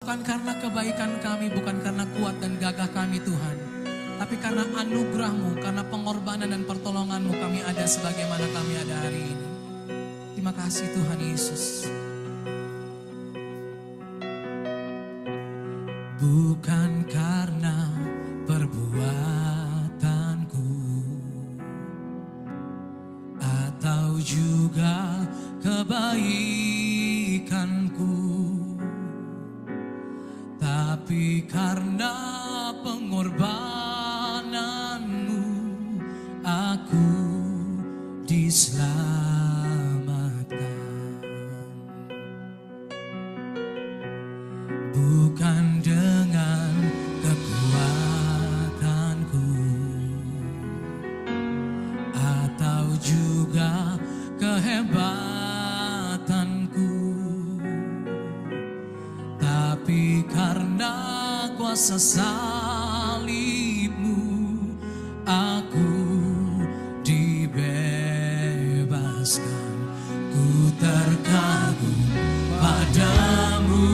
bukan karena kebaikan kami, bukan karena kuat dan gagah kami Tuhan, tapi karena anugerah-Mu, karena pengorbanan dan pertolongan-Mu kami ada sebagaimana kami ada hari ini. Terima kasih Tuhan Yesus. Bukan karena perbuatanku atau juga kebaikanku, tapi karena pengorbanan-Mu aku diselamatkan. Bukan dengan kekuatanku atau juga kehebatanku, tapi karena kuasa salib-Mu aku dibebaskan. Ku terkagum padamu,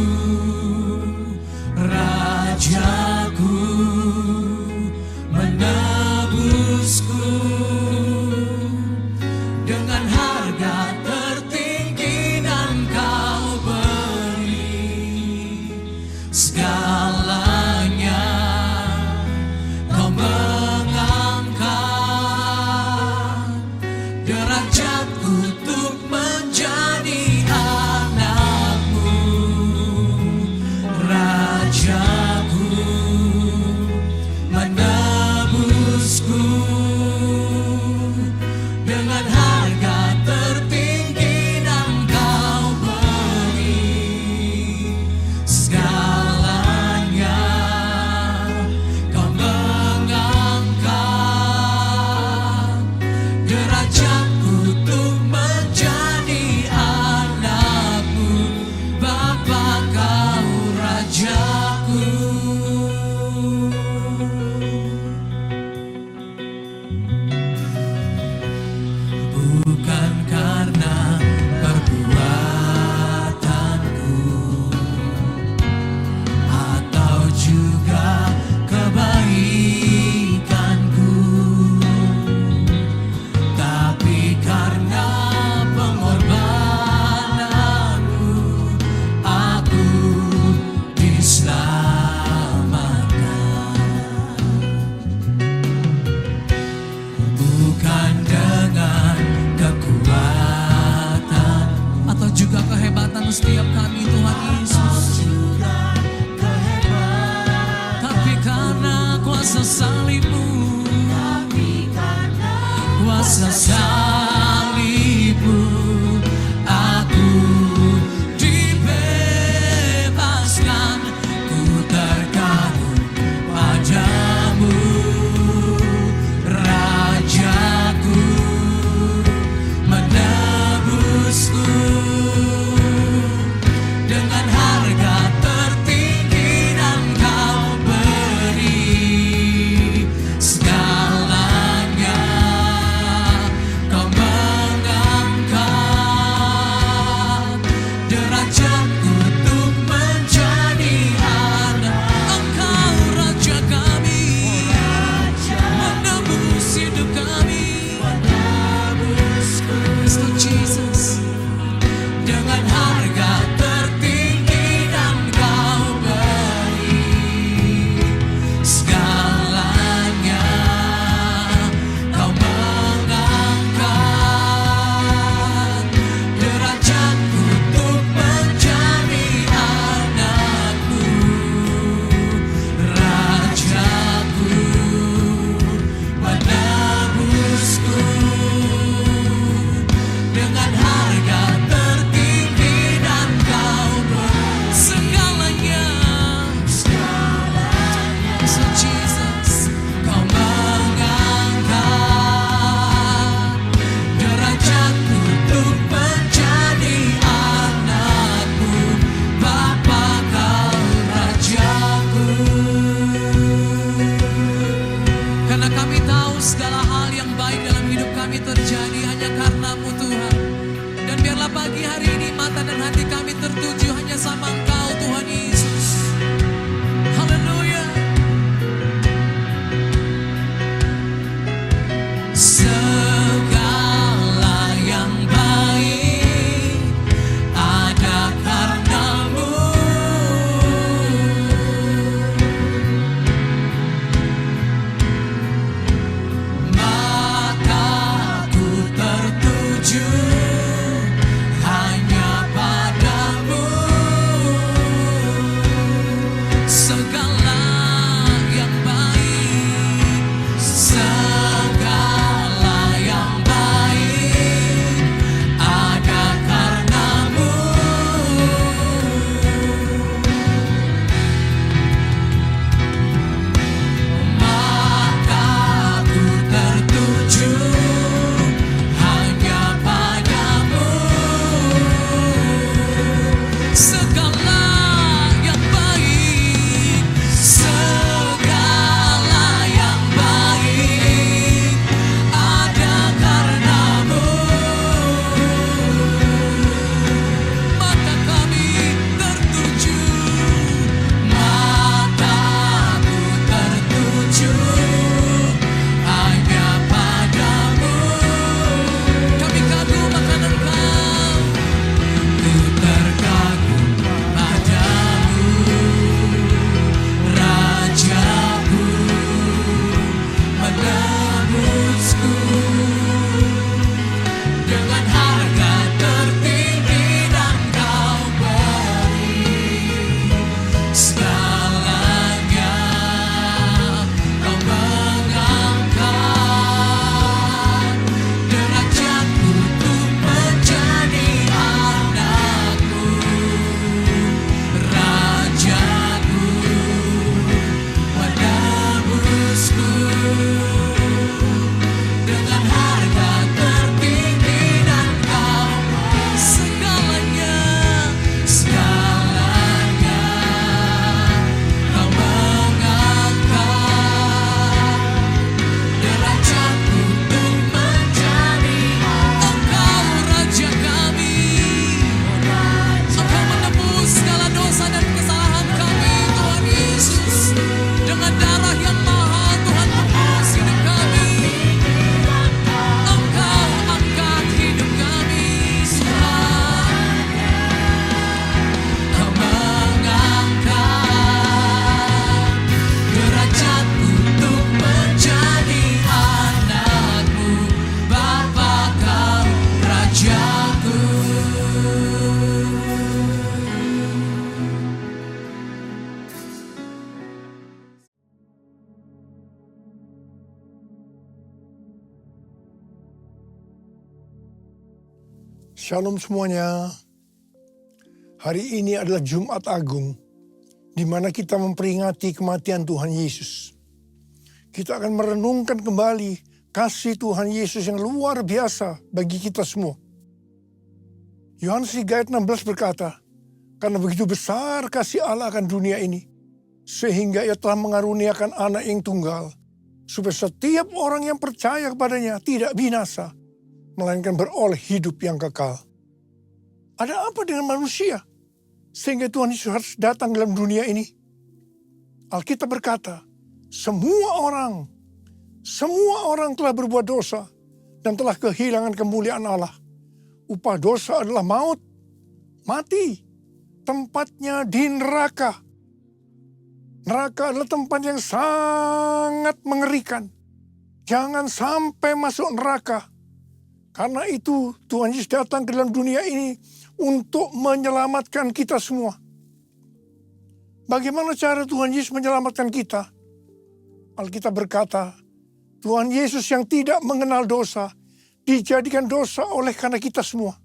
Rajaku, menebusku dengan harga tertinggi dan Kau beri segalanya. Kau mengangkat derajatku untuk menjadi anak-Mu, Rajaku, menebusku dengan harga tertinggi dan Kau beri segalanya. Shalom semuanya. Hari ini adalah Jumat Agung, di mana kita memperingati kematian Tuhan Yesus. Kita akan merenungkan kembali kasih Tuhan Yesus yang luar biasa bagi kita semua. Yohanes 3 ayat 16 berkata, karena begitu besar kasih Allah akan dunia ini, sehingga ia telah mengaruniakan anak yang tunggal, supaya setiap orang yang percaya kepadanya tidak binasa, melainkan beroleh hidup yang kekal. Ada apa dengan manusia sehingga Tuhan Yesus harus datang dalam dunia ini? Alkitab berkata, semua orang telah berbuat dosa dan telah kehilangan kemuliaan Allah. Upah dosa adalah maut, mati, tempatnya di neraka. Neraka adalah tempat yang sangat mengerikan. Jangan sampai masuk neraka. Karena itu Tuhan Yesus datang ke dalam dunia ini untuk menyelamatkan kita semua. Bagaimana cara Tuhan Yesus menyelamatkan kita? Alkitab berkata, Tuhan Yesus yang tidak mengenal dosa, dijadikan dosa oleh karena kita semua.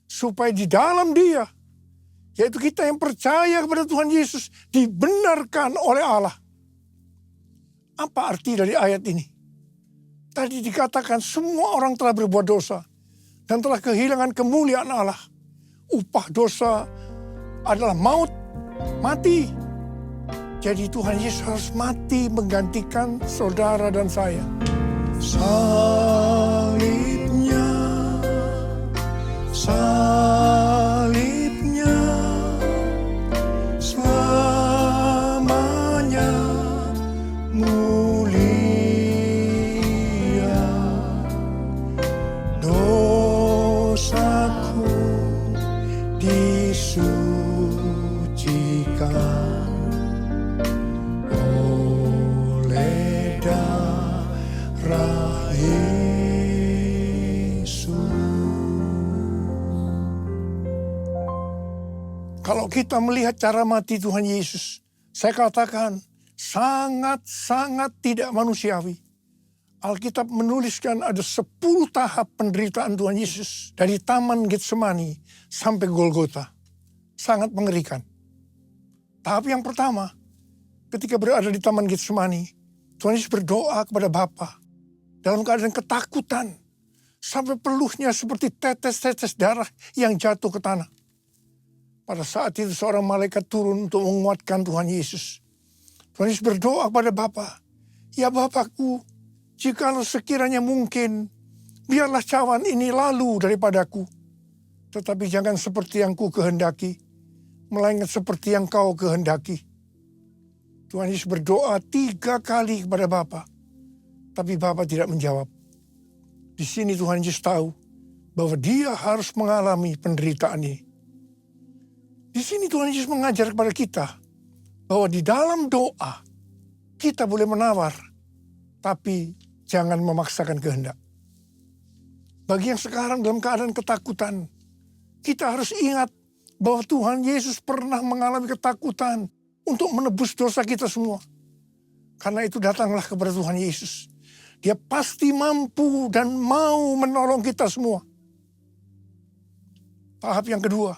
Supaya di dalam Dia, yaitu kita yang percaya kepada Tuhan Yesus, dibenarkan oleh Allah. Apa arti dari ayat ini? Tadi dikatakan semua orang telah berbuat dosa dan telah kehilangan kemuliaan Allah. Upah dosa adalah maut, mati. Jadi Tuhan Yesus harus mati menggantikan saudara dan saya. Salibnya, salibnya, selamanya mulia. Dosaku disucikan oleh darah Yesus. Kalau kita melihat cara mati Tuhan Yesus, saya katakan sangat-sangat tidak manusiawi. Alkitab menuliskan ada 10 tahap penderitaan Tuhan Yesus. Dari Taman Getsemani sampai Golgota. Sangat mengerikan. Tahap yang pertama, ketika berada di Taman Getsemani, Tuhan Yesus berdoa kepada Bapa dalam keadaan ketakutan. Sampai peluhnya seperti tetes-tetes darah yang jatuh ke tanah. Pada saat itu seorang malaikat turun untuk menguatkan Tuhan Yesus. Tuhan Yesus berdoa kepada Bapa, ya Bapakku, jikalau sekiranya mungkin, biarlah cawan ini lalu daripadaku. Tetapi jangan seperti yang ku kehendaki, melainkan seperti yang kau kehendaki. Tuhan Yesus berdoa 3 kali kepada Bapa, tapi Bapa tidak menjawab. Di sini Tuhan Yesus tahu bahwa dia harus mengalami penderitaan ini. Di sini Tuhan Yesus mengajar kepada kita bahwa di dalam doa kita boleh menawar, tapi jangan memaksakan kehendak. Bagi yang sekarang dalam keadaan ketakutan, kita harus ingat bahwa Tuhan Yesus pernah mengalami ketakutan untuk menebus dosa kita semua. Karena itu datanglah kepada Tuhan Yesus. Dia pasti mampu dan mau menolong kita semua. Tahap yang kedua,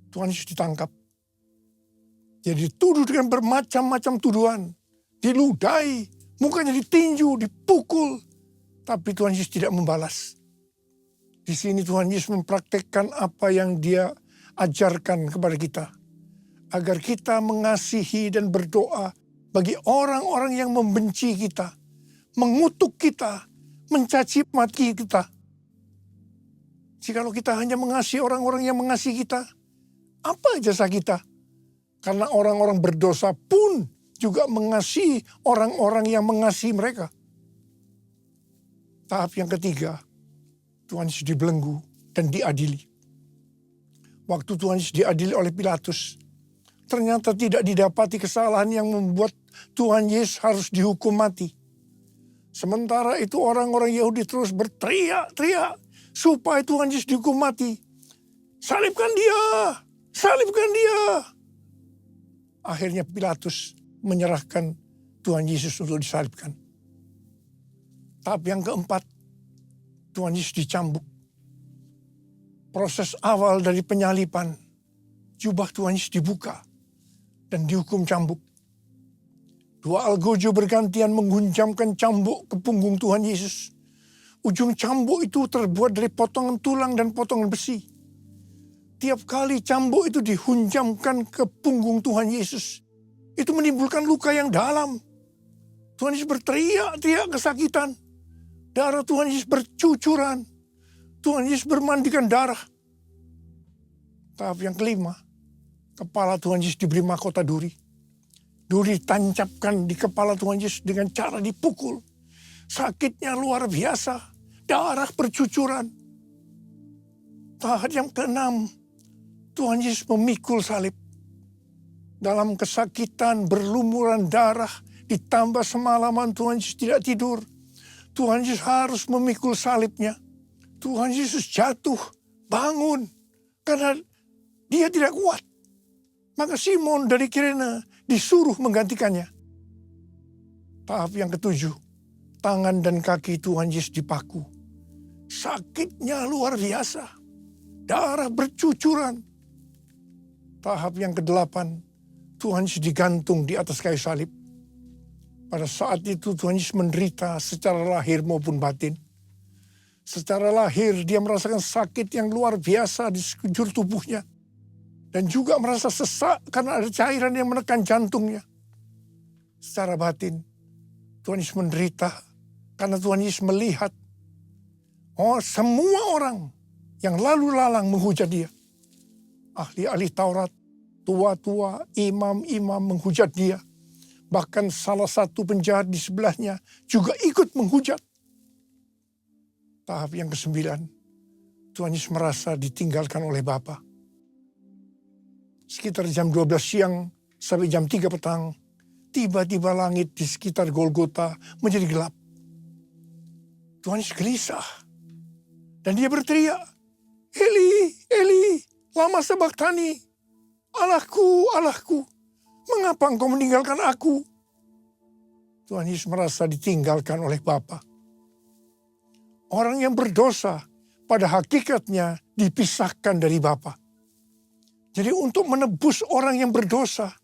Tuhan Yesus ditangkap. Dia dituduh dengan bermacam-macam tuduhan. Diludahi, mukanya ditinju, dipukul. Tapi Tuhan Yesus tidak membalas. Di sini Tuhan Yesus mempraktekkan apa yang dia ajarkan kepada kita. Agar kita mengasihi dan berdoa bagi orang-orang yang membenci kita. Mengutuk kita, mencaci maki kita. Jikalau kita hanya mengasihi orang-orang yang mengasihi kita, apa jasa kita? Karena orang-orang berdosa pun juga mengasihi orang-orang yang mengasihi mereka. Tahap yang ketiga, Tuhan Yesus dibelenggu dan diadili. Waktu Tuhan Yesus diadili oleh Pilatus, ternyata tidak didapati kesalahan yang membuat Tuhan Yesus harus dihukum mati. Sementara itu orang-orang Yahudi terus berteriak-teriak supaya Tuhan Yesus dihukum mati. Salibkan dia! Salibkan dia! Akhirnya Pilatus menyerahkan Tuhan Yesus untuk disalibkan. Tahap yang keempat, Tuhan Yesus dicambuk. proses awal dari penyalipan, jubah Tuhan Yesus dibuka dan dihukum cambuk. Dua algojo bergantian menghunjamkan cambuk ke punggung Tuhan Yesus. Ujung cambuk itu terbuat dari potongan tulang dan potongan besi. Tiap kali cambuk itu dihunjamkan ke punggung Tuhan Yesus, itu menimbulkan luka yang dalam. Tuhan Yesus berteriak-teriak kesakitan. Darah Tuhan Yesus bercucuran. Tuhan Yesus bermandikan darah. Tahap yang kelima, kepala Tuhan Yesus diberi mahkota duri. Duri ditancapkan di kepala Tuhan Yesus dengan cara dipukul. Sakitnya luar biasa. Darah bercucuran. Tahap yang keenam, Tuhan Yesus memikul salib. Dalam kesakitan, berlumuran darah, ditambah semalaman Tuhan Yesus tidak tidur. Tuhan Yesus harus memikul salibnya. Tuhan Yesus jatuh, bangun, karena dia tidak kuat. Maka Simon dari Kirene disuruh menggantikannya. Tahap yang ketujuh, tangan dan kaki Tuhan Yesus dipaku. Sakitnya luar biasa. Darah bercucuran. Tahap yang kedelapan, Tuhan Yesus digantung di atas kayu salib. Pada saat itu Tuhan Yesus menderita secara lahir maupun batin. Secara lahir dia merasakan sakit yang luar biasa di sekujur tubuhnya. Dan juga merasa sesak karena ada cairan yang menekan jantungnya. Secara batin Tuhan Yesus menderita karena Tuhan Yesus melihat semua orang yang lalu lalang menghujat dia. Ahli-ahli Taurat, tua-tua, imam-imam menghujat dia. Bahkan salah satu penjahat di sebelahnya juga ikut menghujat. Tahap yang kesembilan, Tuhan Yesus merasa ditinggalkan oleh Bapa. Sekitar jam 12 siang sampai jam 3 petang, tiba-tiba langit di sekitar Golgota menjadi gelap. Tuhan Yesus gelisah. Dan dia berteriak, Eli, Eli, lama sabachthani, Allahku, Allahku, mengapa engkau meninggalkan aku? Tuhan Yesus merasa ditinggalkan oleh Bapa. Orang yang berdosa pada hakikatnya dipisahkan dari Bapa. Jadi untuk menebus orang yang berdosa,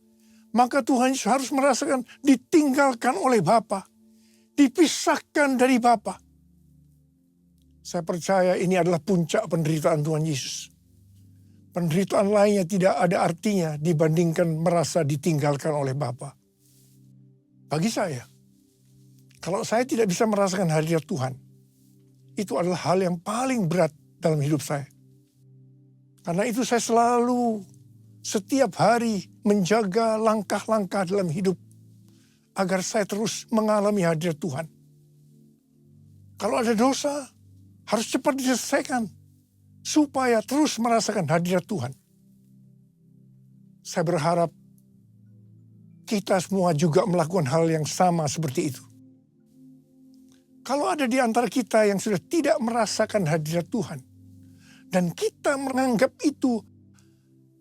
maka Tuhan Yesus harus merasakan ditinggalkan oleh Bapa. Dipisahkan dari Bapa. Saya percaya ini adalah puncak penderitaan Tuhan Yesus. Penderitaan lainnya tidak ada artinya dibandingkan merasa ditinggalkan oleh Bapa. Bagi saya, kalau saya tidak bisa merasakan hadirat Tuhan, itu adalah hal yang paling berat dalam hidup saya. Karena itu saya selalu setiap hari menjaga langkah-langkah dalam hidup agar saya terus mengalami hadirat Tuhan. Kalau ada dosa, harus cepat diselesaikan supaya terus merasakan hadirat Tuhan. Saya berharap kita semua juga melakukan hal yang sama seperti itu. Kalau ada di antara kita yang sudah tidak merasakan hadirat Tuhan, dan kita menganggap itu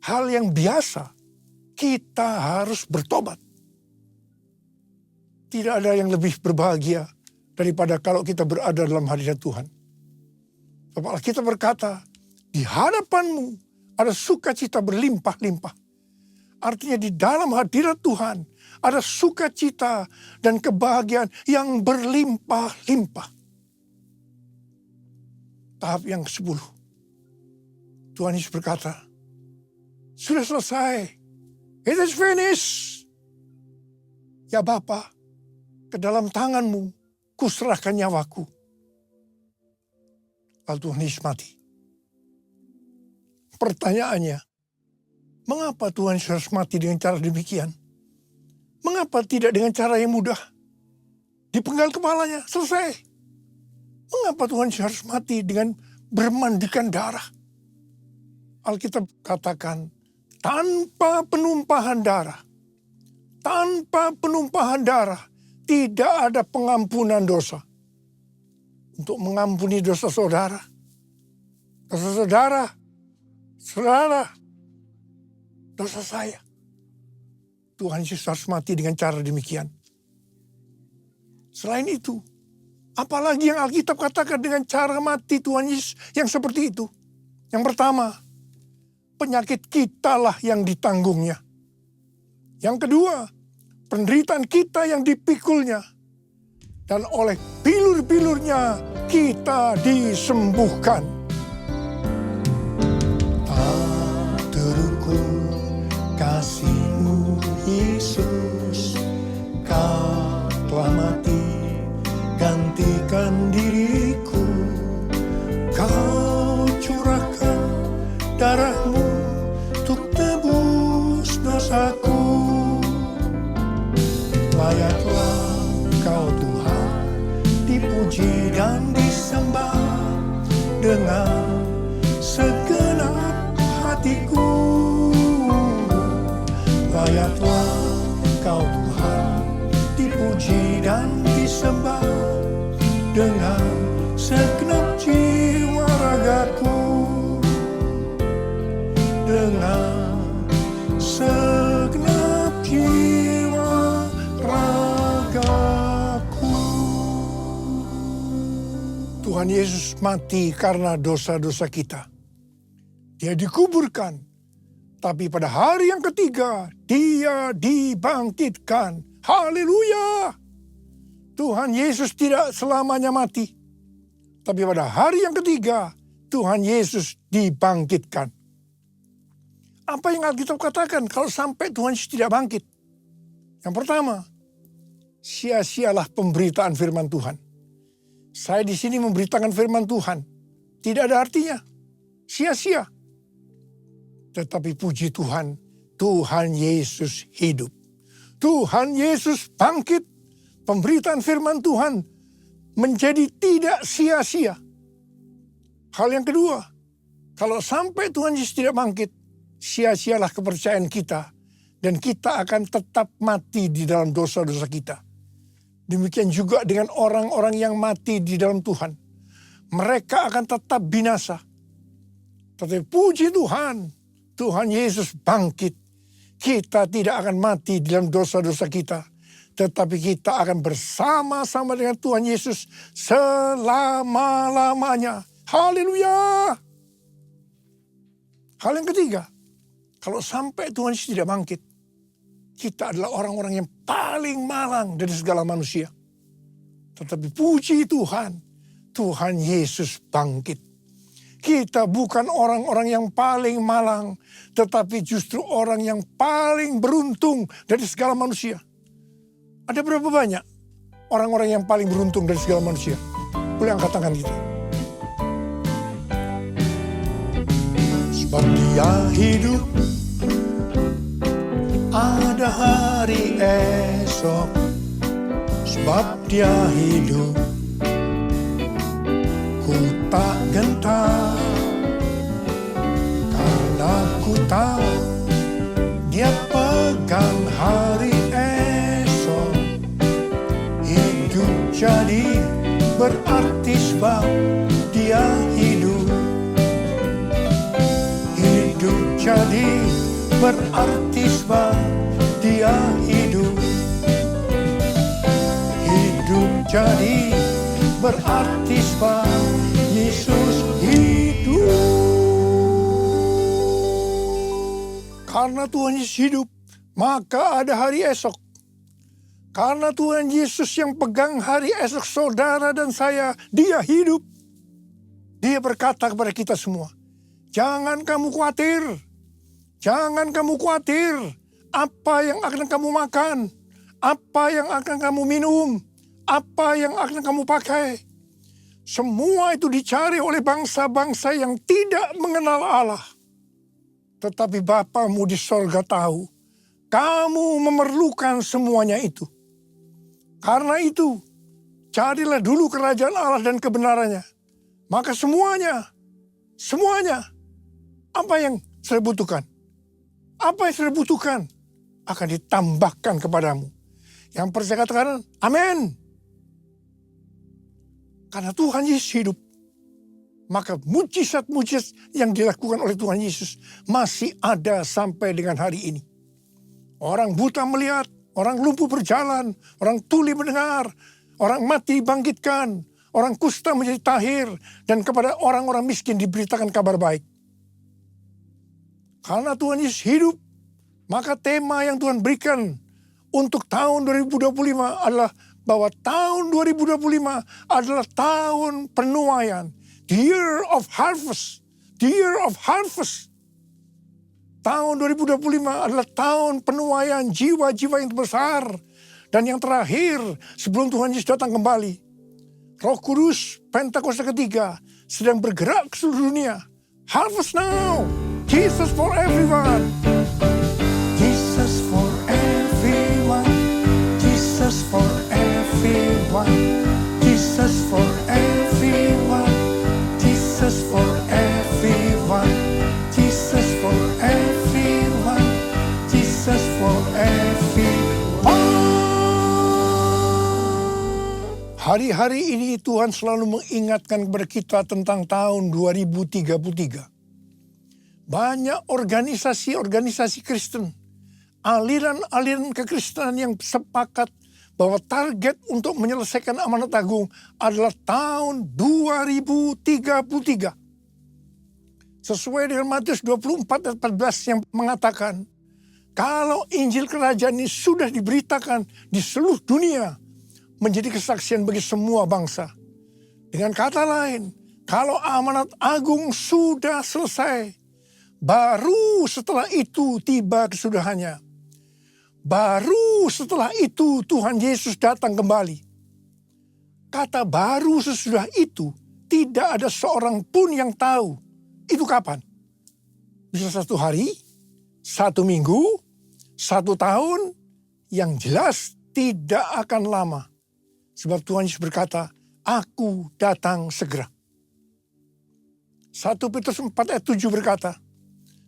hal yang biasa, kita harus bertobat. Tidak ada yang lebih berbahagia daripada kalau kita berada dalam hadirat Tuhan. Bapak kita berkata, di hadapanmu ada sukacita berlimpah-limpah. Artinya di dalam hadirat Tuhan ada sukacita dan kebahagiaan yang berlimpah-limpah. Tahap yang ke-10. Tuhan Yesus berkata, sudah selesai. It is finished. Ya Bapa, ke dalam tanganmu kuserahkan nyawaku. Lalu Tuhan Yesus mati. Pertanyaannya, mengapa Tuhan Yesus harus mati dengan cara demikian? Mengapa tidak dengan cara yang mudah? Dipenggal kepalanya, selesai. Mengapa Tuhan Yesus harus mati dengan bermandikan darah? Alkitab katakan, tanpa penumpahan darah, tidak ada pengampunan dosa. Untuk mengampuni dosa saudara, dosa saya. Tuhan Yesus harus mati dengan cara demikian. Selain itu, apalagi yang Alkitab katakan dengan cara mati Tuhan Yesus yang seperti itu. Yang pertama, penyakit kitalah yang ditanggungnya. Yang kedua, penderitaan kita yang dipikulnya. Dan oleh bilur-bilurnya kita disembuhkan. Tak terukur kasih-Mu Yesus, Kau telah mati gantikan diriku. Kau curahkan darah-Mu untuk tebus dosaku. Layaklah Kau Tuhan dipuji dan disembah dengan segenap hatiku. Layaklah Kau Tuhan dipuji dan disembah dengan segenap jiwa ragaku. Dengan segenap jiwa ragaku. Tuhan Yesus mati karena dosa-dosa kita. Dia dikuburkan, tapi pada hari yang ketiga Dia dibangkitkan. Haleluya! Tuhan Yesus tidak selamanya mati, tapi pada hari yang ketiga Tuhan Yesus dibangkitkan. Apa yang Alkitab katakan kalau sampai Tuhan Yesus tidak bangkit? Yang pertama, sia-sialah pemberitaan firman Tuhan. Saya di sini memberitakan firman Tuhan, tidak ada artinya, sia-sia. Tetapi puji Tuhan, Tuhan Yesus hidup. Tuhan Yesus bangkit. Pemberitaan firman Tuhan menjadi tidak sia-sia. Hal yang kedua, kalau sampai Tuhan Yesus tidak bangkit, sia-sialah kepercayaan kita. Dan kita akan tetap mati di dalam dosa-dosa kita. Demikian juga dengan orang-orang yang mati di dalam Tuhan. Mereka akan tetap binasa. Tetapi puji Tuhan, Tuhan Yesus bangkit. Kita tidak akan mati di dalam dosa-dosa kita. Tetapi kita akan bersama-sama dengan Tuhan Yesus selama-lamanya. Haleluya! Hal yang ketiga, kalau sampai Tuhan Yesus tidak bangkit, kita adalah orang-orang yang paling malang dari segala manusia. Tetapi puji Tuhan, Tuhan Yesus bangkit. Kita bukan orang-orang yang paling malang, tetapi justru orang yang paling beruntung dari segala manusia. Ada berapa banyak orang-orang yang paling beruntung dari segala manusia? Boleh angkat tangan kita. Sebab Dia hidup, ada hari esok. Sebab Dia hidup, ku tak gentar. Karena ku tahu Dia pegang hari esok. Hidup jadi berarti sebab Dia hidup. Hidup jadi berarti sebab Dia hidup. Hidup jadi berarti sebab Yesus hidup. Karena Tuhan Yesus hidup, maka ada hari esok. Karena Tuhan Yesus yang pegang hari esok saudara dan saya, Dia hidup. Dia berkata kepada kita semua, jangan kamu khawatir. Jangan kamu khawatir apa yang akan kamu makan, apa yang akan kamu minum, apa yang akan kamu pakai. Semua itu dicari oleh bangsa-bangsa yang tidak mengenal Allah. Tetapi Bapamu di sorga tahu, kamu memerlukan semuanya itu. Karena itu, carilah dulu kerajaan Allah dan kebenarannya. Maka semuanya, apa yang saya butuhkan? Apa yang saya butuhkan akan ditambahkan kepadamu. Yang percaya katakan, amin. Karena Tuhan Yesus hidup, maka mujizat-mujizat yang dilakukan oleh Tuhan Yesus masih ada sampai dengan hari ini. Orang buta melihat, orang lumpuh berjalan, orang tuli mendengar, orang mati dibangkitkan, orang kusta menjadi tahir, dan kepada orang-orang miskin diberitakan kabar baik. Karena Tuhan Yesus hidup, maka tema yang Tuhan berikan untuk tahun 2025 adalah bahwa tahun 2025 adalah tahun penuaian. The year of harvest. The year of harvest. Tahun 2025 adalah tahun penuaian jiwa-jiwa yang besar. Dan yang terakhir, sebelum Tuhan Yesus datang kembali, Roh Kudus Pentakosta ketiga sedang bergerak ke seluruh dunia. Harvest now. Jesus for everyone. Jesus for everyone. Jesus for everyone. Jesus for everyone. Jesus for everyone. Jesus for everyone. Jesus for everyone. Hari-hari ini Tuhan selalu mengingatkan kepada kita tentang tahun 2033. Banyak organisasi-organisasi Kristen, aliran-aliran kekristenan yang sepakat bahwa target untuk menyelesaikan amanat agung adalah tahun 2033. Sesuai dengan Matius 24 ayat 14 yang mengatakan, kalau Injil Kerajaan ini sudah diberitakan di seluruh dunia, menjadi kesaksian bagi semua bangsa. Dengan kata lain, kalau amanat agung sudah selesai, baru setelah itu tiba kesudahannya. Baru setelah itu Tuhan Yesus datang kembali. Kata baru sesudah itu, tidak ada seorang pun yang tahu itu kapan. Bisa 1 hari, 1 minggu, 1 tahun, yang jelas tidak akan lama. Sebab Tuhan Yesus berkata, aku datang segera. 1 Petrus 4 ayat 7 berkata,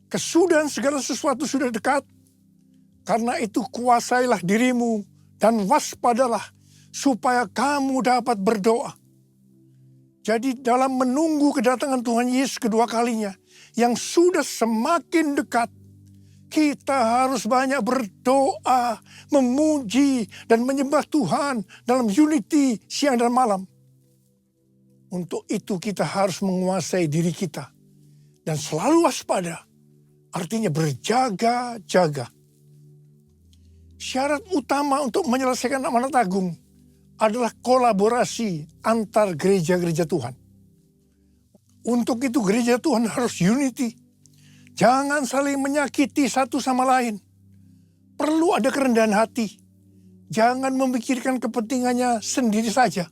kesudahan segala sesuatu sudah dekat. Karena itu kuasailah dirimu dan waspadalah supaya kamu dapat berdoa. Jadi dalam menunggu kedatangan Tuhan Yesus kedua kalinya yang sudah semakin dekat, kita harus banyak berdoa, memuji dan menyembah Tuhan dalam unity siang dan malam. Untuk itu kita harus menguasai diri kita dan selalu waspada. Artinya berjaga-jaga. Syarat utama untuk menyelesaikan amanat agung adalah kolaborasi antar gereja-gereja Tuhan. Untuk itu gereja Tuhan harus unity. Jangan saling menyakiti satu sama lain. Perlu ada kerendahan hati. Jangan memikirkan kepentingannya sendiri saja.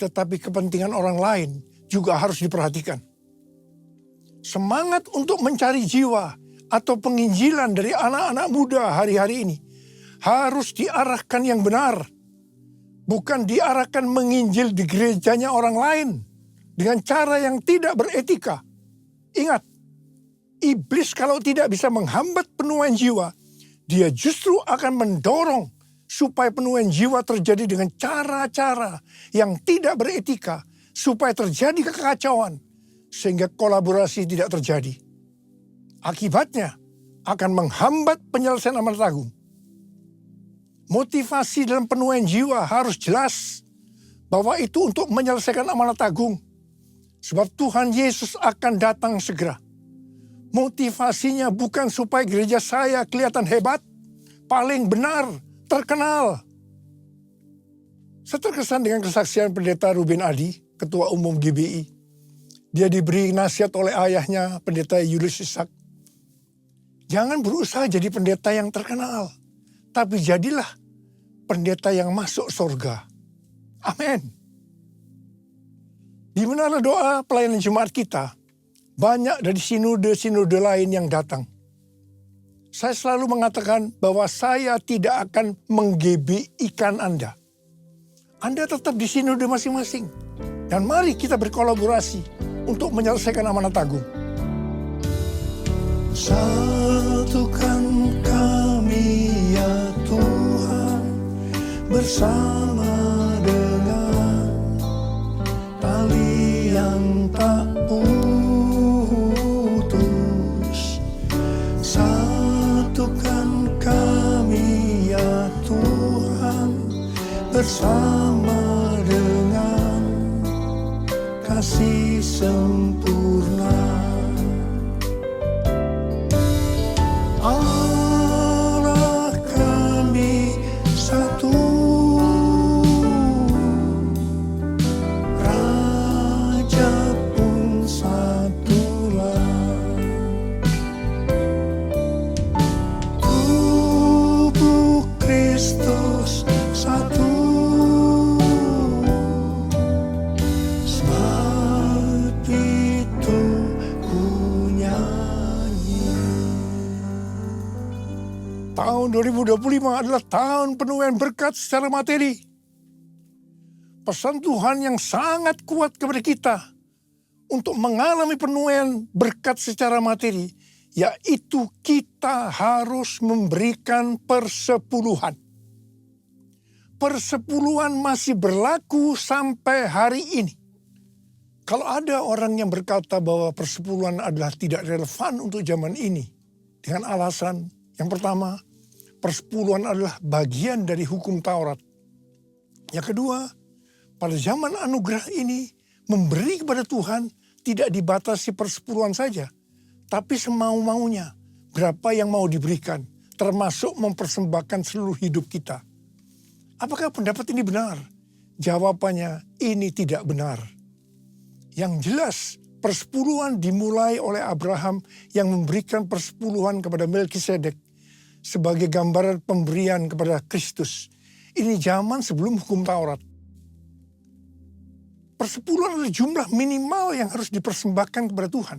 Tetapi kepentingan orang lain juga harus diperhatikan. Semangat untuk mencari jiwa atau penginjilan dari anak-anak muda hari-hari ini harus diarahkan yang benar. Bukan diarahkan menginjil di gerejanya orang lain dengan cara yang tidak beretika. Ingat, iblis kalau tidak bisa menghambat penuaian jiwa, dia justru akan mendorong supaya penuaian jiwa terjadi dengan cara-cara yang tidak beretika, supaya terjadi kekacauan, sehingga kolaborasi tidak terjadi. Akibatnya akan menghambat penyelesaian amanat agung. Motivasi dalam penuaian jiwa harus jelas bahwa itu untuk menyelesaikan amanat agung. Sebab Tuhan Yesus akan datang segera. Motivasinya bukan supaya gereja saya kelihatan hebat, paling benar, terkenal. Saya terkesan dengan kesaksian Pendeta Ruben Adi, Ketua Umum GBI. Dia diberi nasihat oleh ayahnya, Pendeta Julius Ishak. Jangan berusaha jadi pendeta yang terkenal, tapi jadilah pendeta yang masuk surga. Amin. Di menara doa pelayanan Jumat kita, banyak dari sinode-sinode lain yang datang. Saya selalu mengatakan bahwa saya tidak akan mengGBI-kan Anda. Anda tetap di sinode masing-masing. Dan mari kita berkolaborasi untuk menyelesaikan amanat agung. Satukan kami ya Tuhan, bersama dengan tali yang tak putus. Satukan kami ya Tuhan, bersama dengan kasih sempurna. 2025 adalah tahun penuaian berkat secara materi. Pesan Tuhan yang sangat kuat kepada kita untuk mengalami penuaian berkat secara materi, yaitu kita harus memberikan persepuluhan. Persepuluhan masih berlaku sampai hari ini. Kalau ada orang yang berkata bahwa persepuluhan adalah tidak relevan untuk zaman ini, dengan alasan yang pertama, persepuluhan adalah bagian dari hukum Taurat. Yang kedua, pada zaman anugerah ini, memberi kepada Tuhan tidak dibatasi persepuluhan saja, tapi semau-maunya. Berapa yang mau diberikan, termasuk mempersembahkan seluruh hidup kita. Apakah pendapat ini benar? Jawabannya, ini tidak benar. Yang jelas, persepuluhan dimulai oleh Abraham yang memberikan persepuluhan kepada Melkisedek sebagai gambaran pemberian kepada Kristus. Ini zaman sebelum hukum Taurat. Persepuluhan adalah jumlah minimal yang harus dipersembahkan kepada Tuhan.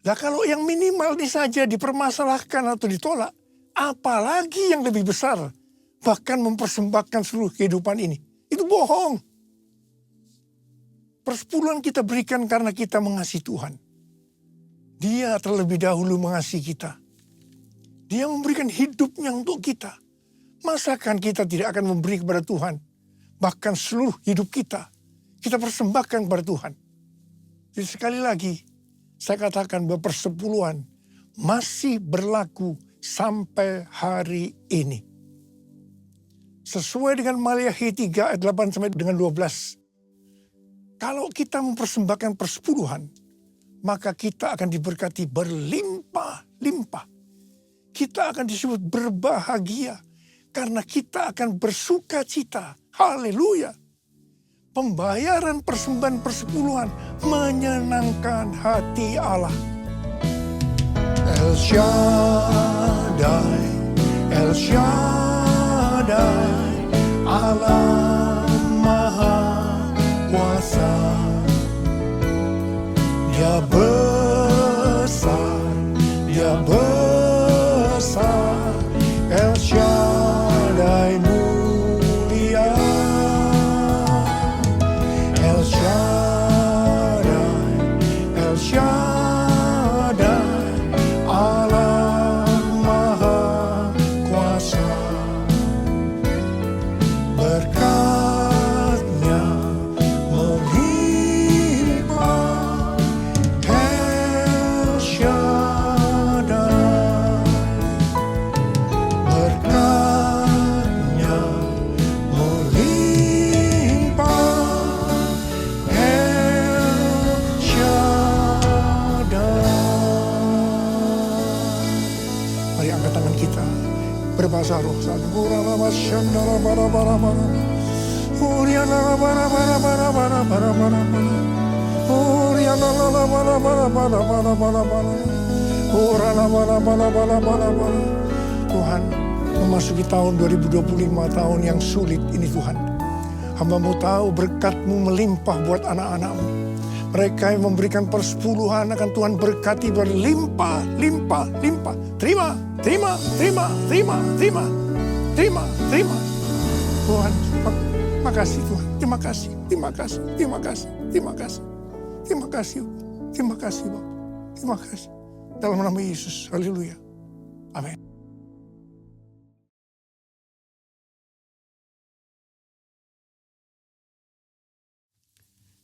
Nah, kalau yang minimal ini saja dipermasalahkan atau ditolak, apalagi yang lebih besar, bahkan mempersembahkan seluruh kehidupan ini. Itu bohong. Persepuluhan kita berikan karena kita mengasihi Tuhan. Dia terlebih dahulu mengasihi kita. Dia memberikan hidupnya untuk kita. Masakan kita tidak akan memberi kepada Tuhan? Bahkan seluruh hidup kita persembahkan kepada Tuhan. Jadi sekali lagi, saya katakan bahwa persepuluhan masih berlaku sampai hari ini. Sesuai dengan Maliakhi 3 ayat 8 sampai dengan 12. Kalau kita mempersembahkan persepuluhan, maka kita akan diberkati berlimpah-limpah. Kita akan disebut berbahagia karena kita akan bersuka cita. Haleluya. Pembayaran persembahan persepuluhan menyenangkan hati Allah. El Shaddai, El Shaddai, Allah Maha Kuasa. Dia besar, Dia besar, El Shaddai mulia. El Shaddai, El Shaddai, Allah Maha Kuasa. Berkatnya melimpah, El Shaddai. Berkatnya melimpah, El Shaddai. Mari angkat tangan kita, berbahasa roh. Tuhan, memasuki tahun 2025, tahun yang sulit ini Tuhan. Hamba-Mu tahu berkat-Mu melimpah buat anak-anak-Mu. Mereka yang memberikan persepuluhan akan Tuhan berkati berlimpah, limpah, limpah. Terima, terima, terima, terima, terima, terima, terima. Tuhan, makasih Tuhan. Terima kasih, terima kasih, terima kasih, terima kasih. Terima kasih, terima kasih Bapak. Terima kasih. Dalam nama Yesus, haleluya. Amin.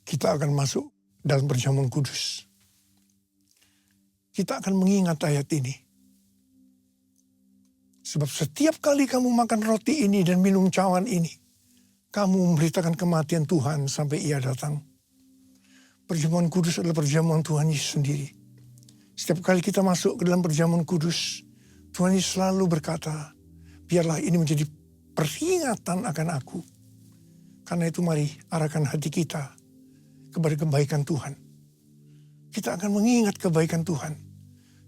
Kita akan masuk dalam perjamuan kudus. Kita akan mengingat ayat ini. Sebab setiap kali kamu makan roti ini dan minum cawan ini, kamu memberitakan kematian Tuhan sampai Ia datang. Perjamuan kudus adalah perjamuan Tuhan Yesus sendiri. Setiap kali kita masuk ke dalam perjamuan kudus, Tuhan Yesus selalu berkata, biarlah ini menjadi peringatan akan aku. Karena itu mari arahkan hati kita kepada kebaikan Tuhan. Kita akan mengingat kebaikan Tuhan.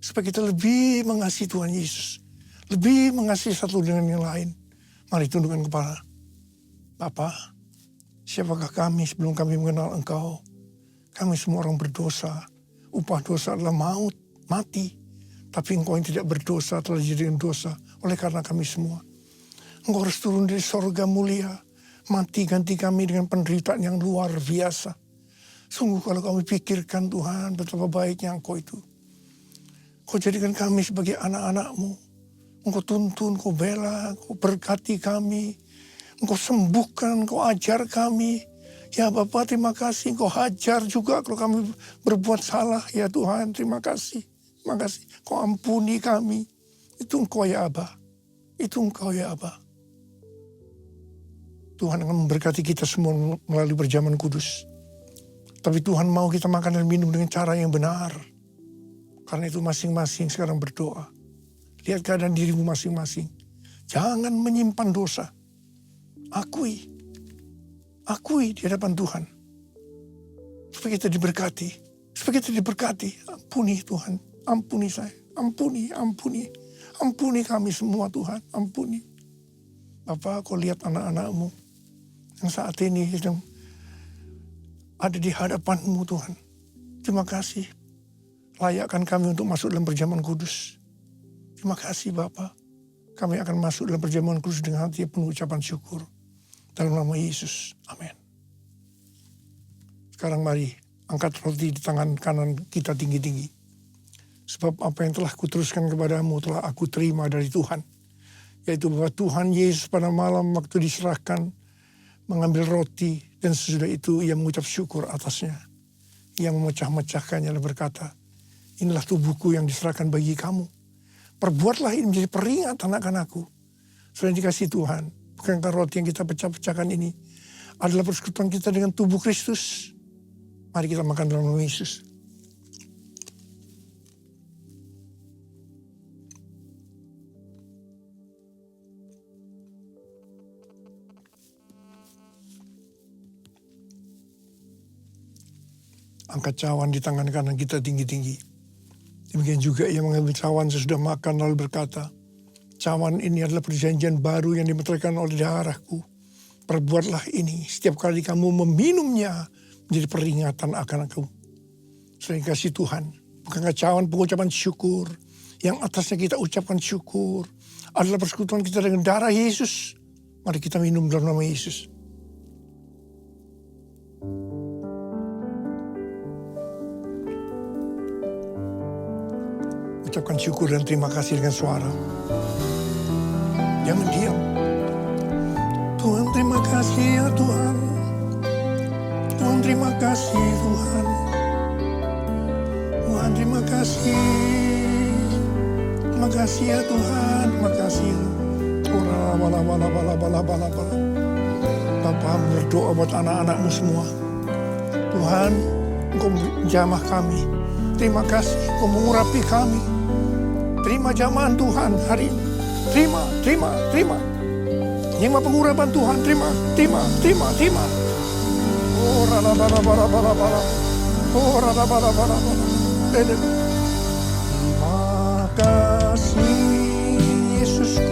Supaya kita lebih mengasihi Tuhan Yesus. Lebih mengasihi satu dengan yang lain. Mari tundukkan kepala. Bapa, siapakah kami sebelum kami mengenal Engkau? Kami semua orang berdosa. Upah dosa adalah maut, mati. Tapi Engkau yang tidak berdosa telah dijadikan dosa oleh karena kami semua. Engkau harus turun dari sorga mulia, mati ganti kami dengan penderitaan yang luar biasa. Sungguh kalau kami pikirkan Tuhan, betapa baiknya Engkau itu. Kau jadikan kami sebagai anak-anak-Mu. Engkau tuntun, Engkau bela, Engkau berkati kami. Engkau sembuhkan, Engkau ajar kami. Ya Bapa, terima kasih. Engkau hajar juga kalau kami berbuat salah. Ya Tuhan, terima kasih. Terima kasih. Engkau ampuni kami. Itu Engkau ya Abah. Itu Engkau ya Abah. Tuhan akan memberkati kita semua melalui perjamuan kudus. Tapi Tuhan mau kita makan dan minum dengan cara yang benar. Karena itu masing-masing sekarang berdoa. Lihat keadaan dirimu masing-masing. Jangan menyimpan dosa. Akui di hadapan Tuhan. Supaya kita diberkati. Supaya kita diberkati. Ampuni Tuhan. Ampuni saya. Ampuni. Ampuni kami semua Tuhan. Ampuni. Bapa, Kau lihat anak-anak-Mu yang saat ini sedang ada di hadapan-Mu Tuhan. Terima kasih. Layakkan kami untuk masuk dalam perjamuan kudus. Terima kasih Bapa. Kami akan masuk dalam perjamuan kudus dengan hati penuh ucapan syukur. Dalam nama Yesus. Amin. Sekarang mari angkat roti di tangan kanan kita tinggi-tinggi. Sebab apa yang telah kuteruskan kepadamu telah aku terima dari Tuhan. Yaitu bahwa Tuhan Yesus pada malam waktu diserahkan mengambil roti dan sesudah itu ia mengucap syukur atasnya. Ia memecah-mecahkannya dan berkata, inilah tubuhku yang diserahkan bagi kamu. Perbuatlah ini menjadi peringatan akan aku. Sudah dikasih Tuhan. Bukankah roti yang kita pecah-pecahkan ini adalah persekutuan kita dengan tubuh Kristus. Mari kita makan dalam nama Yesus. Angkat cawan di tangan kanan kita tinggi-tinggi. Demikian juga ia mengambil cawan sesudah makan lalu berkata, cawan ini adalah perjanjian baru yang dimeteraikan oleh darahku. Perbuatlah ini setiap kali kamu meminumnya menjadi peringatan akan aku. Selain kasih Tuhan, bukankah cawan pengucapan syukur yang atasnya kita ucapkan syukur adalah persekutuan kita dengan darah Yesus. Mari kita minum dalam nama Yesus. Ucapkan syukur dan terima kasih dengan suara. Jangan diam. Tuhan terima kasih ya Tuhan. Tuhan terima kasih Tuhan. Tuhan terima kasih. Terima kasih ya Tuhan. Terima kasih. Bapa berdoa buat anak-anak-Mu semua. Tuhan, Engkau jamah kami. Terima kasih Engkau mengurapi kami. Terima jamahan Tuhan hari ini. Terima. Terima pengurapan Tuhan. Terima. Oh, terima kasih Yesusku.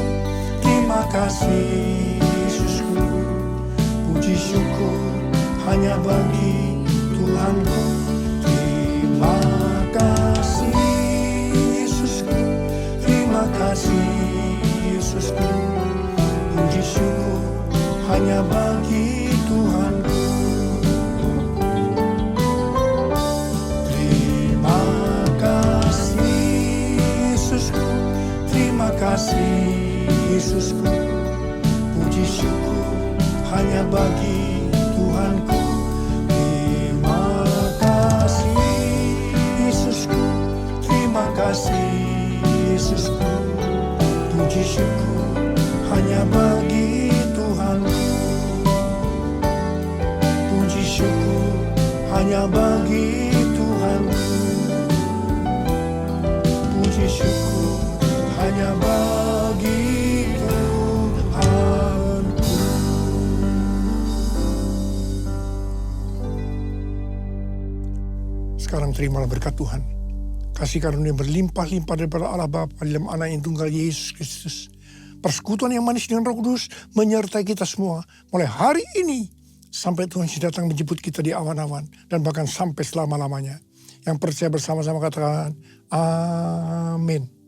Terima kasih Yesusku. Puji syukur hanya bagi Tuhanku. Terima kasih Yesusku. Terima kasih Yesusku. Puji syukur hanya bagi Tuhanku. Terima kasih Yesusku. Terima kasih Yesusku. Puji syukur hanya bagi Tuhanku. Terima kasih Yesusku. Terima kasih Yesusku. Puji syukur hanya bagi Tuhanku. Puji syukur hanya bagi Tuhanku. Puji syukur hanya bagi Tuhanku. Sekarang terimalah berkat Tuhan. Kasih karunia berlimpah-limpah daripada Allah Bapa dalam Anak yang tunggal Yesus Kristus. Persekutuan yang manis dengan Roh Kudus menyertai kita semua mulai hari ini sampai Tuhan datang menjemput kita di awan-awan dan bahkan sampai selama-lamanya. Yang percaya bersama-sama katakan amin.